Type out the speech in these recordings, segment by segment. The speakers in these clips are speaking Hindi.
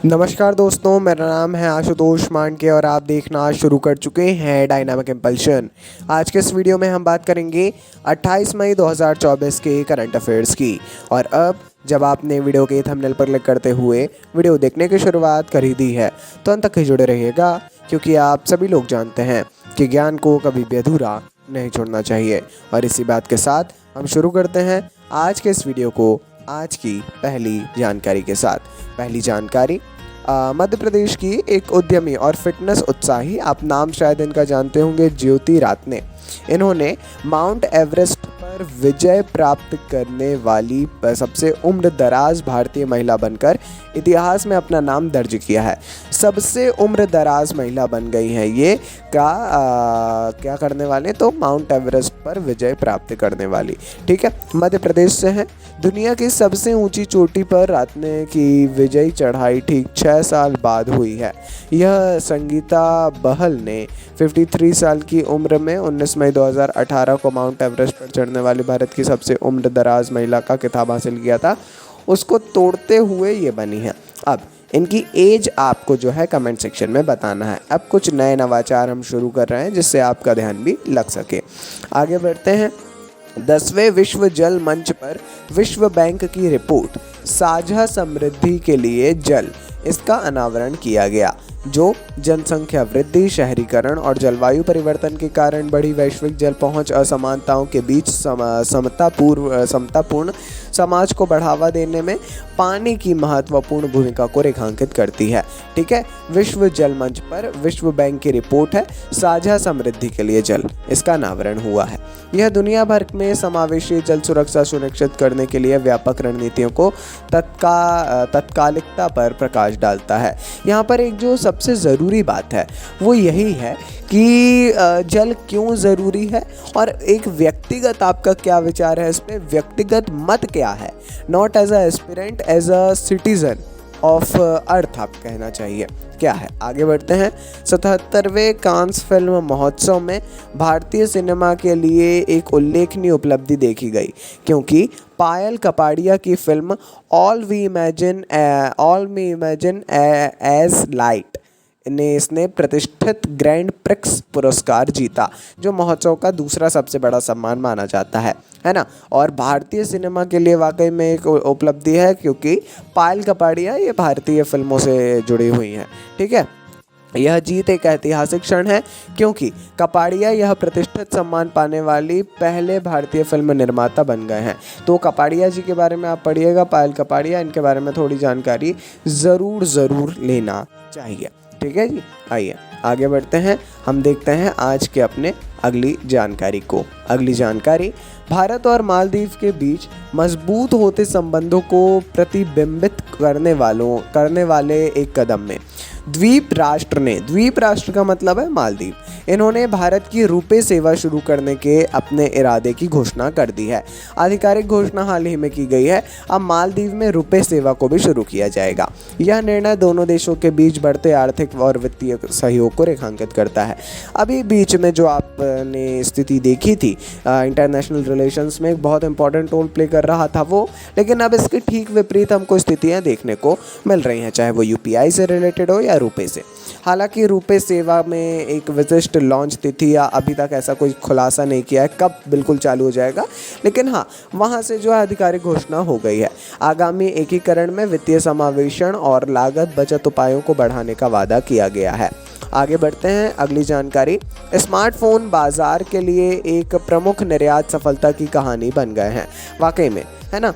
नमस्कार दोस्तों, मेरा नाम है आशुतोष मांडके और आप देखना शुरू कर चुके हैं डायनामिक इम्पल्शन। आज के इस वीडियो में हम बात करेंगे 28 मई 2024 के करंट अफेयर्स की। और अब जब आपने वीडियो के थंबनेल पर क्लिक करते हुए वीडियो देखने की शुरुआत कर ही दी है तो अंत तक ही जुड़े रहिएगा, क्योंकि आप सभी लोग जानते हैं कि ज्ञान को कभी भी अधूरा नहीं छोड़ना चाहिए। और इसी बात के साथ हम शुरू करते हैं आज के इस वीडियो को आज की पहली जानकारी के साथ। पहली जानकारी, मध्य प्रदेश की एक उद्यमी और फिटनेस उत्साही, आप नाम शायद इनका जानते होंगे, ज्योति रातने। इन्होंने माउंट एवरेस्ट पर विजय प्राप्त करने वाली सबसे उम्र दराज भारतीय महिला बनकर इतिहास में अपना नाम दर्ज किया है। सबसे उम्र दराज महिला बन गई हैं ये। क्या करने वाले, तो माउंट एवरेस्ट पर विजय प्राप्त करने वाली। ठीक है, मध्य प्रदेश से हैं। दुनिया की सबसे ऊंची चोटी पर रातने की विजयी चढ़ाई ठीक 6 साल बाद हुई है। यह संगीता बहल ने 53 साल की उम्र में 19 मई 2018 को माउंट एवरेस्ट पर चढ़ने वाली भारत की सबसे उम्र दराज महिला का खिताब हासिल किया था। उसको तोड़ते हुए ये बनी है। अब इनकी एज आपको जो है कमेंट सेक्शन में बताना है। अब कुछ नए नवाचार हम शुरू कर रहे हैं जिससे आपका ध्यान भी लग सके। आगे बढ़ते हैं। 10वें विश्व जल मंच पर विश्व बैंक की रिपोर्ट साझा समृद्धि के लिए जल, इसका अनावरण किया गया, जो जनसंख्या वृद्धि, शहरीकरण और जलवायु परिवर्तन के कारण बढ़ी वैश्विक जल पहुंच असमानताओं के बीच समतापूर्ण समाज को बढ़ावा देने में पानी की महत्वपूर्ण भूमिका को रेखांकित करती है। ठीक है, विश्व जल मंच पर विश्व बैंक की रिपोर्ट है साझा समृद्धि के लिए जल, इसका अनावरण हुआ है। यह दुनिया भर में समावेशी जल सुरक्षा सुनिश्चित करने के लिए व्यापक रणनीतियों को तत्कालिकता पर प्रकाश डालता है। यहाँ पर एक जो सबसे ज़रूरी बात है वो यही है कि जल क्यों ज़रूरी है और एक व्यक्तिगत आपका क्या विचार है इस पर, व्यक्तिगत मत क्या है, not as a aspirant, as a citizen of earth आप कहना चाहिए क्या है। आगे बढ़ते हैं। 77वें कांस फिल्म महोत्सव में भारतीय सिनेमा के लिए एक उल्लेखनीय उपलब्धि देखी गई, क्योंकि पायल कपाड़िया की film all we imagine as light ने इसने प्रतिष्ठित ग्रैंड प्रिक्स पुरस्कार जीता, जो महोत्सव का दूसरा सबसे बड़ा सम्मान माना जाता है ना। और भारतीय सिनेमा के लिए वाकई में एक उपलब्धि है, क्योंकि पायल कपाड़िया ये भारतीय फिल्मों से जुड़ी हुई हैं। ठीक है, यह जीत एक ऐतिहासिक क्षण है, क्योंकि कपाड़िया यह प्रतिष्ठित सम्मान पाने वाली पहले भारतीय फिल्म निर्माता बन गए हैं। तो कपाड़िया जी के बारे में आप पढ़िएगा, पायल कपाड़िया, इनके बारे में थोड़ी जानकारी ज़रूर लेना चाहिए। ठीक है जी, आइए आगे बढ़ते हैं। हम देखते हैं आज के अपने अगली जानकारी को। अगली जानकारी, भारत और मालदीव के बीच मजबूत होते संबंधों को प्रतिबिंबित करने वाले एक कदम में द्वीप राष्ट्र का मतलब है मालदीव, इन्होंने भारत की रुपे सेवा शुरू करने के अपने इरादे की घोषणा कर दी है। आधिकारिक घोषणा हाल ही में की गई है। अब मालदीव में रुपे सेवा को भी शुरू किया जाएगा। यह निर्णय दोनों देशों के बीच बढ़ते आर्थिक और वित्तीय सहयोग को रेखांकित करता है। अभी बीच में जो आपने स्थिति देखी थी इंटरनेशनल रिलेशंस में एक बहुत इंपॉर्टेंट रोल प्ले कर रहा था वो, लेकिन अब इसके ठीक विपरीत हमको स्थितियाँ देखने को मिल रही हैं, चाहे वो यूपीआई से रिलेटेड हो या रुपए से। हालांकि रुपे सेवा में एक विशिष्ट लॉन्च तिथि या अभी तक ऐसा कोई खुलासा नहीं किया है कब बिल्कुल चालू हो जाएगा, लेकिन हाँ, वहाँ से जो है आधिकारिक घोषणा हो गई है। आगामी एकीकरण में वित्तीय समावेशन और लागत बचत उपायों को बढ़ाने का वादा किया गया है। आगे बढ़ते हैं। अगली जानकारी, स्मार्टफोन बाजार के लिए एक प्रमुख निर्यात सफलता की कहानी बन गए हैं, वाकई में, है ना।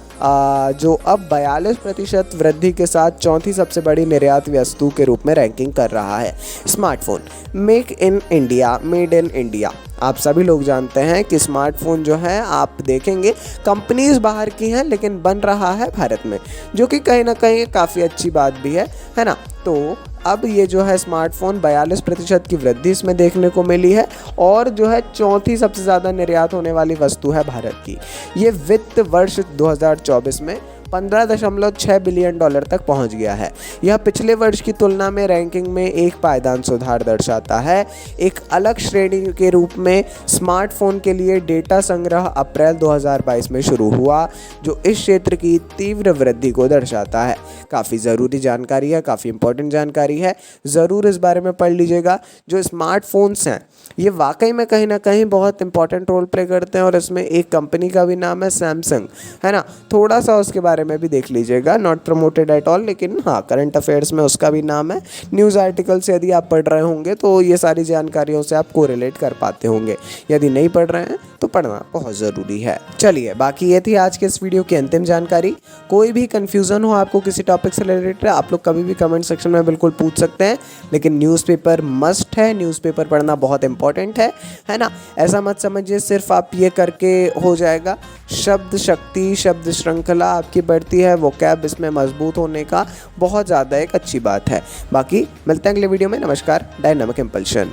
जो अब 42% वृद्धि के साथ चौथी सबसे बड़ी निर्यात वस्तु के रूप में रैंकिंग कर रहा है। Smartphone made in India. आप सभी लोग जानते हैं कि स्मार्टफोन जो है आप देखेंगे कंपनीज बाहर की हैं, लेकिन बन रहा है भारत में, जो कि कहीं ना कहीं काफ़ी अच्छी बात भी है ना। तो अब ये जो है स्मार्टफोन 42% की वृद्धि इसमें देखने को मिली है, और जो है चौथी सबसे ज़्यादा निर्यात होने वाली वस्तु है भारत की। ये वित्त वर्ष 2024 में $15.6 बिलियन तक पहुंच गया है। यह पिछले वर्ष की तुलना में रैंकिंग में एक पायदान सुधार दर्शाता है। एक अलग श्रेणी के रूप में स्मार्टफोन के लिए डेटा संग्रह अप्रैल 2022 में शुरू हुआ, जो इस क्षेत्र की तीव्र वृद्धि को दर्शाता है। काफ़ी ज़रूरी जानकारी है, काफ़ी इंपॉर्टेंट जानकारी है, ज़रूर इस बारे में पढ़ लीजिएगा। जो स्मार्टफोन्स हैं ये वाकई में कहीं ना कहीं बहुत इंपॉर्टेंट रोल प्ले करते हैं, और इसमें एक कंपनी का भी नाम है सैमसंग, है ना। थोड़ा सा उसके बारे में भी देख लीजिएगा, नॉट प्रमोटेड एट ऑल, लेकिन हाँ करंट अफेयर्स में उसका भी नाम है। न्यूज़ आर्टिकल से यदि आप पढ़ रहे होंगे तो ये सारी जानकारियों से आप कोरिलेट कर पाते होंगे। यदि नहीं पढ़ रहे हैं तो पढ़ना बहुत ज़रूरी है। चलिए, बाकी ये थी आज के इस वीडियो की अंतिम जानकारी। कोई भी कन्फ्यूज़न हो आपको किसी टॉपिक से रिलेटेड, आप लोग कभी भी कमेंट सेक्शन में बिल्कुल पूछ सकते हैं। लेकिन न्यूज़पेपर मस्ट है, न्यूज़पेपर पढ़ना बहुत इंपॉर्टेंट है ना। ऐसा मत समझिए सिर्फ आप ये करके हो जाएगा। शब्द शक्ति, शब्द श्रृंखला आपकी बढ़ती है, वोकैब इसमें मजबूत होने का बहुत ज़्यादा एक अच्छी बात है। बाकी मिलते हैं अगले वीडियो में। नमस्कार। Dynamic impulsion.